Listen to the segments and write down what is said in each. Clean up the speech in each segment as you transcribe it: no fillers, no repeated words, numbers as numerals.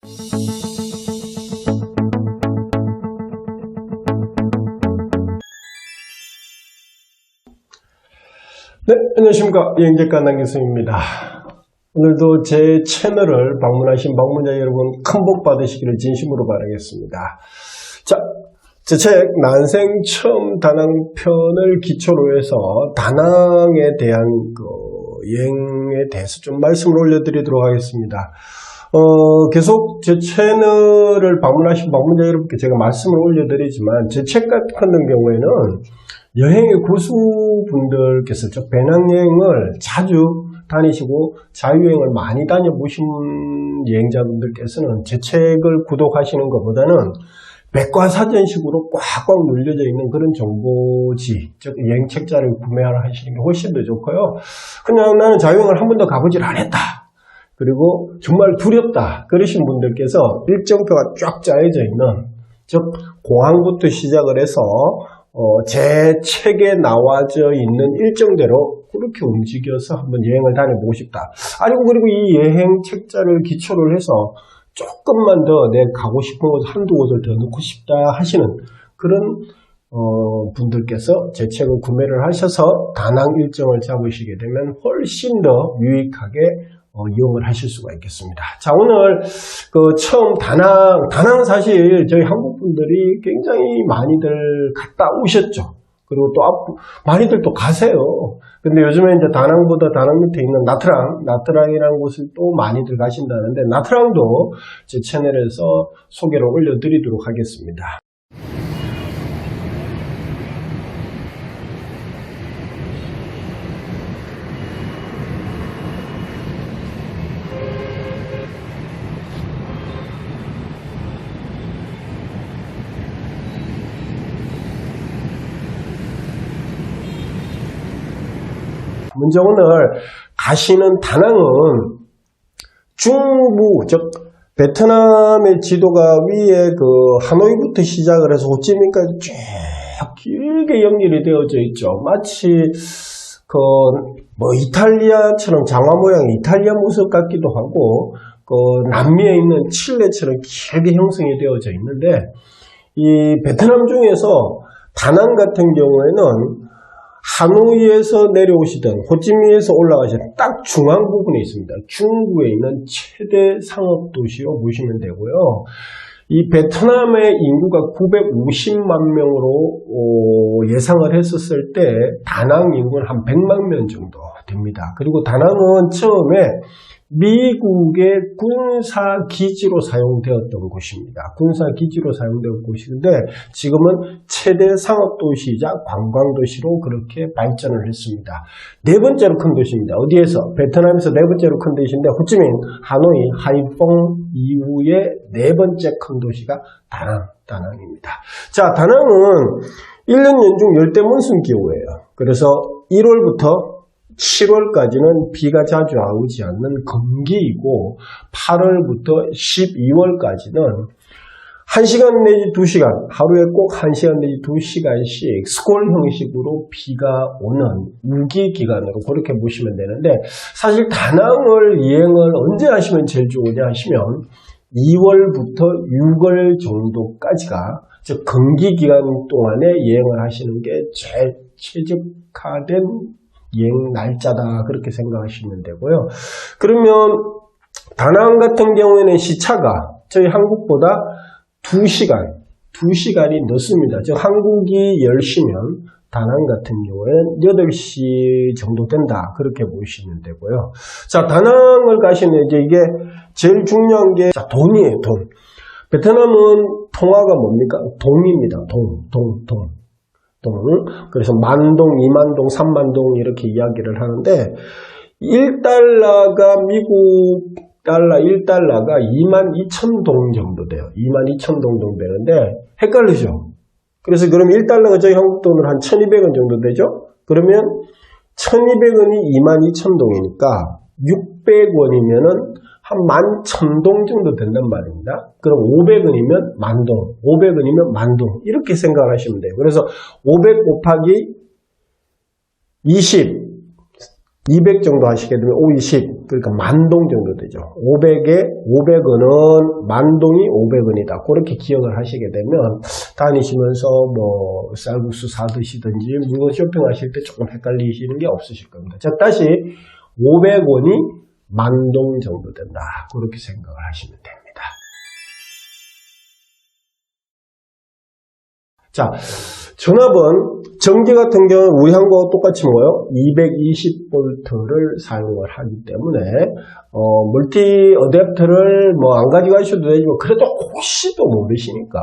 네, 안녕하십니까. 여행작가 남경수입니다. 오늘도 제 채널을 방문하신 방문자 여러분 큰 복 받으시기를 진심으로 바라겠습니다. 자, 제 책 난생 처음 다낭편을 기초로 해서 다낭에 대한 여행에 대해서 좀 말씀을 올려드리도록 하겠습니다. 계속 제 채널을 방문하신 방문자 여러분께 제가 말씀을 올려드리지만 제 책 같은 경우에는 여행의 고수분들께서 즉 배낭여행을 자주 다니시고 자유여행을 많이 다녀보신 여행자분들께서는 제 책을 구독하시는 것보다는 백과사전식으로 꽉꽉 눌려져 있는 그런 정보지, 즉 여행책자를 구매하러 하시는 게 훨씬 더 좋고요. 그냥 나는 자유여행을 한 번도 가보질 않았다, 그리고 정말 두렵다 그러신 분들께서 일정표가 쫙 짜여져 있는, 즉 공항부터 시작을 해서 제 책에 나와져 있는 일정대로 그렇게 움직여서 한번 여행을 다녀보고 싶다. 아니고 그리고 이 여행 책자를 기초로 해서 조금만 더 내 가고 싶은 곳 한두 곳을 더 넣고 싶다 하시는 그런 분들께서 제 책을 구매를 하셔서 다낭 일정을 잡으시게 되면 훨씬 더 유익하게 이용을 하실 수가 있겠습니다. 자, 오늘 처음 다낭 사실 저희 한국 분들이 굉장히 많이들 갔다 오셨죠. 그리고 또 많이들 또 가세요. 근데 요즘에 이제 다낭보다 다낭 밑에 있는 나트랑이라는 곳을 또 많이들 가신다는데, 나트랑도 제 채널에서 소개를 올려드리도록 하겠습니다. 먼저 오늘 가시는 다낭은 중부, 즉 베트남의 지도가 위에 하노이부터 시작을 해서 호치민까지 쭉 길게 연결이 되어져 있죠. 마치 이탈리아처럼 장화 모양의 이탈리아 모습 같기도 하고, 남미에 있는 칠레처럼 길게 형성이 되어져 있는데, 이 베트남 중에서 다낭 같은 경우에는 하노이에서 내려오시던 호찌민에서 올라가시던 딱 중앙 부분에 있습니다. 중부에 있는 최대 상업도시로 보시면 되고요. 이 베트남의 인구가 950만 명으로 예상을 했었을 때 다낭 인구는 한 100만 명 정도 됩니다. 그리고 다낭은 처음에 미국의 군사기지로 사용되었던 곳입니다. 군사기지로 사용되었던 곳인데 지금은 최대 상업도시이자 관광도시로 그렇게 발전을 했습니다. 네 번째로 큰 도시입니다. 어디에서? 베트남에서 네 번째로 큰 도시인데 호치민, 하노이, 하이퐁 이후에 네 번째 큰 도시가 다낭입니다. 자, 다낭은 1년 연중 열대몬순 기후예요. 그래서 1월부터 7월까지는 비가 자주 오지 않는 건기이고, 8월부터 12월까지는 1시간 내지 2시간, 하루에 꼭 1시간 내지 2시간씩 스콜 형식으로 비가 오는 우기 기간으로 그렇게 보시면 되는데, 사실 다낭을 여행을 언제 하시면 제일 좋으냐 하시면 2월부터 6월 정도까지가, 즉 건기 기간 동안에 여행을 하시는 게 제일 최적화된 여행 날짜다 그렇게 생각하시면 되고요. 그러면 다낭 같은 경우에는 시차가 저희 한국보다 2시간이 늦습니다. 즉 한국이 10시면 다낭 같은 경우에는 8시 정도 된다 그렇게 보시면 되고요. 자, 다낭을 가시면 이게 제일 중요한 게 돈이에요. 돈. 베트남은 통화가 뭡니까? 동입니다. 동. 그래서 만동, 2만동, 3만동 이렇게 이야기를 하는데, 1달러가 미국 달러 1달러가 22,000동 정도 돼요. 22,000동 정도 되는데 헷갈리죠. 그래서 그럼 1달러가 저희 한국 돈으로 한 1,200원 정도 되죠. 그러면 1,200원이 22,000동이니까 600원이면은 한 11,000동 정도 된단 말입니다. 그럼 500원이면 만동, 500원이면 만동 이렇게 생각을 하시면 돼요. 그래서 500 곱하기 20, 200 정도 하시게 되면 5, 20 그러니까 만동 정도 되죠. 500원은 만동이 500원이다. 그렇게 기억을 하시게 되면 다니시면서 뭐 쌀국수 사 드시든지 물건 쇼핑하실 때 조금 헷갈리시는 게 없으실 겁니다. 자, 다시 500원이 만동 정도 된다. 그렇게 생각을 하시면 됩니다. 자, 전압은 전기 같은 경우는 우리 한국과 똑같이 뭐요? 220V를 사용을 하기 때문에 멀티 어댑터를 뭐 안 가져가셔도 되지만 그래도 혹시도 모르시니까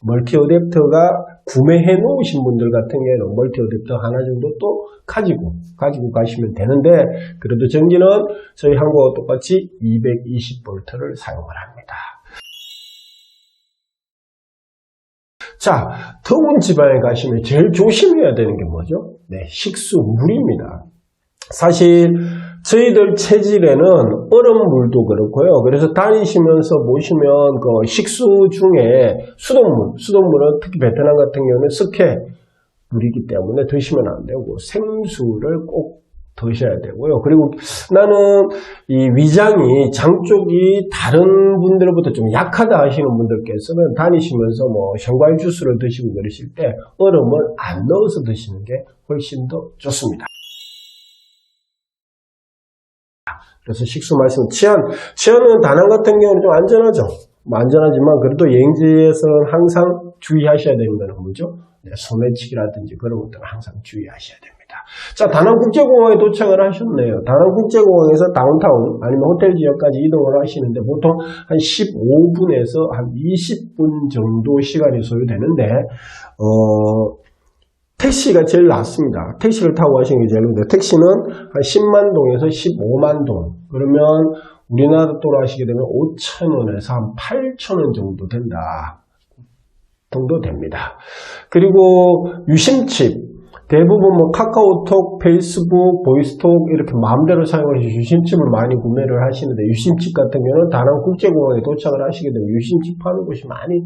멀티 어댑터가 구매해 놓으신 분들 같은 경우에는 멀티 어댑터 하나 정도 또 가지고 가시면 되는데 그래도 전기는 저희 한국과 똑같이 220V를 사용을 합니다. 자, 더운 지방에 가시면 제일 조심해야 되는 게 뭐죠? 네, 식수, 물입니다. 사실 저희들 체질에는 얼음물도 그렇고요. 그래서 다니시면서 보시면 그 식수 중에 수돗물은 특히 베트남 같은 경우는 석회 물이기 때문에 드시면 안 되고 생수를 꼭 드셔야 되고요. 그리고 나는 이 위장이 장 쪽이 다른 분들보다 좀 약하다 하시는 분들께서는 다니시면서 뭐 생과일 주스를 드시고 그러실 때 얼음을 안 넣어서 드시는 게 훨씬 더 좋습니다. 그래서 식수 말씀, 치안은 다낭 같은 경우는 좀 안전하죠. 안전하지만 그래도 여행지에서는 항상 주의하셔야 되는 거는 뭐죠? 소매치기라든지 그런 것들은 항상 주의하셔야 됩니다. 자, 다낭국제공항에 도착을 하셨네요. 다낭국제공항에서 다운타운 아니면 호텔 지역까지 이동을 하시는데 보통 한 15분에서 한 20분 정도 시간이 소요되는데 택시가 제일 낫습니다. 택시를 타고 가시는 게 제일 좋은데 택시는 한 10만 동에서 15만 동 그러면 우리나라 돈으로 하시게 되면 5,000원에서 한 8,000원 정도 됩니다. 그리고 유심칩 대부분 뭐 카카오톡, 페이스북, 보이스톡 이렇게 마음대로 사용해서 유심칩을 많이 구매를 하시는데 유심칩 같은 경우는 다낭 국제공항에 도착을 하시게 되면 유심칩 파는 곳이 많이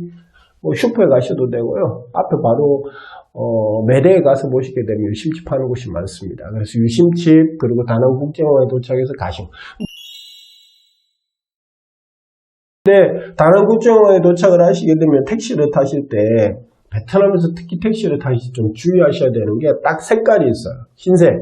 뭐 슈퍼에 가셔도 되고요. 앞에 바로 매대에 가서 보시게 되면 유심칩 파는 곳이 많습니다. 그래서 유심칩 그리고 다낭 국제공항에 도착해서 가시고 근데 다낭 국제공항에 도착을 하시게 되면 택시를 타실 때 베트남에서 특히 택시를 타실 때 좀 주의하셔야 되는 게 딱 색깔이 있어요. 흰색,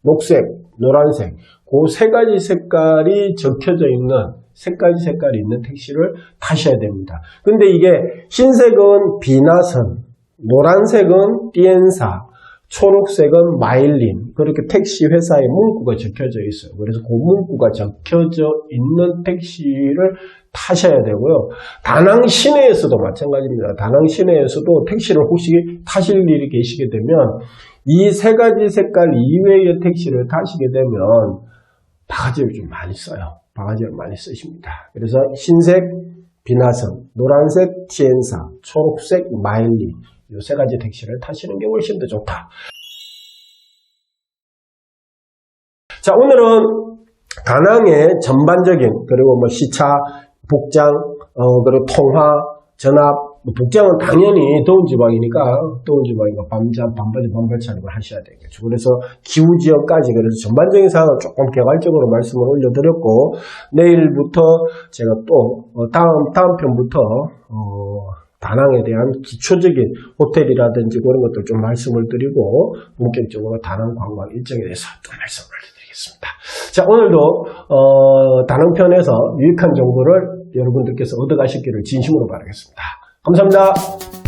녹색, 노란색 그 세 가지 색깔이 적혀져 있는 색깔이 있는 택시를 타셔야 됩니다. 근데 이게 흰색은 비나선, 노란색은 띠엔사, 초록색은 마일린 그렇게 택시 회사의 문구가 적혀져 있어요. 그래서 그 문구가 적혀져 있는 택시를 타셔야 되고요. 다낭 시내에서도 마찬가지입니다. 다낭 시내에서도 택시를 혹시 타실 일이 계시게 되면 이 세 가지 색깔 이외의 택시를 타시게 되면 바가지를 좀 많이 써요. 바가지를 많이 쓰십니다. 그래서 흰색 비나선, 노란색 티엔사, 초록색 마일리 이 세 가지 택시를 타시는 게 훨씬 더 좋다. 자, 오늘은 다낭의 전반적인 그리고 뭐 시차, 복장, 그리고 통화, 전압, 복장은 당연히 더운 지방이니까 반바지 반팔 차림을 하셔야 되겠죠. 그래서 기후 지역까지 그래서 전반적인 사항은 조금 개괄적으로 말씀을 올려드렸고 내일부터 제가 또 다음 편부터 다낭에 대한 기초적인 호텔이라든지 그런 것들 좀 말씀을 드리고 본격적으로 다낭 관광 일정에 대해서 또 말씀을 드리겠습니다. 자, 오늘도 다낭편에서 유익한 정보를 여러분들께서 얻어가시기를 진심으로 바라겠습니다. 감사합니다.